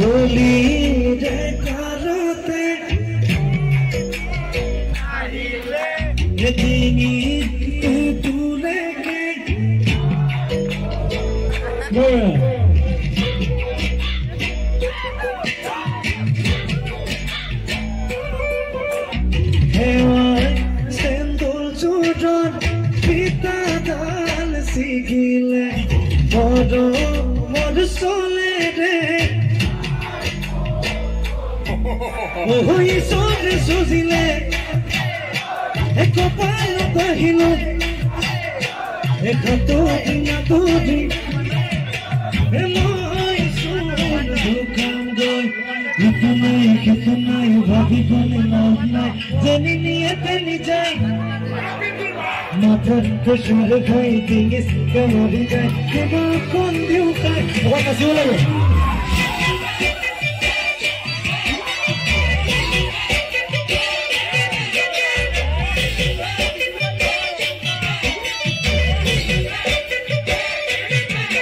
বলি রে কারতে এদিনি তুলে সেন্দুর চূড়ন পিতা দাল শিখিলে বড় মর সোলে রে ওই সোলে সুজিলে এক পাল কহিল এক তোরি মই সোন দোকান গই কিতনাই ভাবি বলে লাভ নাই জানি নিয়ে তেনি যাই মাথার প্রসার খাই দিস কেমন যায় কেবল কোন দিও খাই ওর কাছে লাগে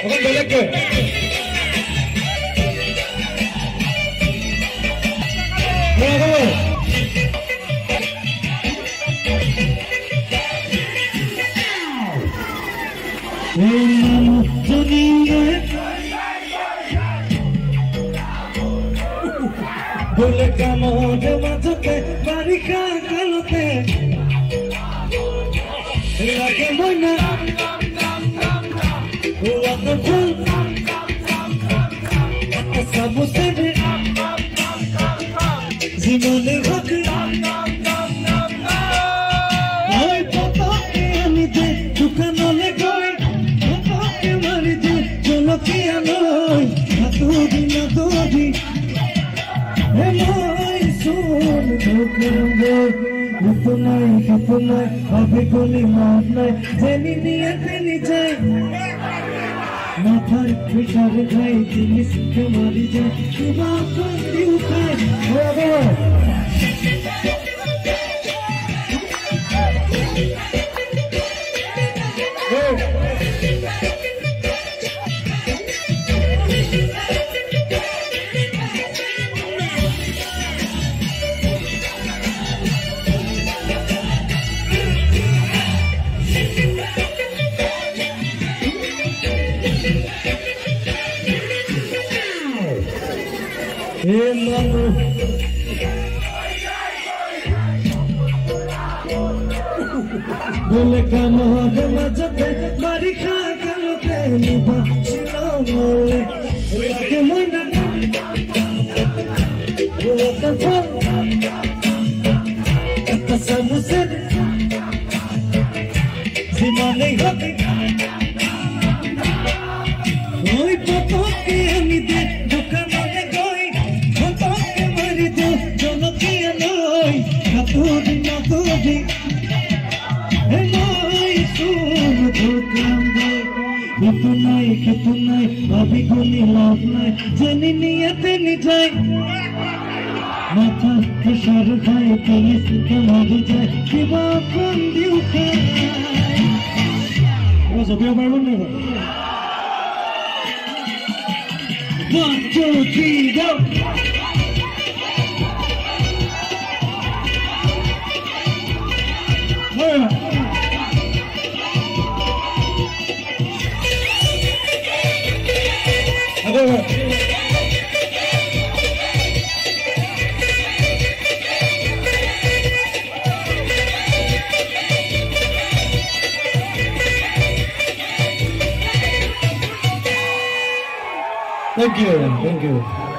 ওখান বলে কে বলে কামড়ে মাঝতে বারিকা কালতে লাগে ময়না ওয়াকা ফুল সাবুসে জীবনে হোক ওই পতাকে আমি দে দোকানলে গই পতাকে মারি দে জলকিয়া নই হাতুরি মই সোন দোকান গই কিতনাই ভাবি বলি লাভ নাই জেনি নিয়ে তেনি যাই মাথার প্রেসার খাই জিনিস মারি যায় সুবা কোন দিও খাই বলে কামড়ে মাঝতে বারিকা কালতে নিভা ছিল মলে লাগে ময়না ওটা ফল একটা সাবুসে জীবনে হবে ওই পতাকে আমি দে দোকানে গই পতাকে মারি দে জলকিয়া নই হাতুরি নাতুরি মই সোন দোকান গই কিতনাই ভাবি বলি লাভ নাই জানি নিয়ে তেনি যাই মাথার প্রেসার খাই তিনিস মারি যায় কিবা কোন দিও খাই ও জবিয়া পারব না 1 2 3 go Thank you.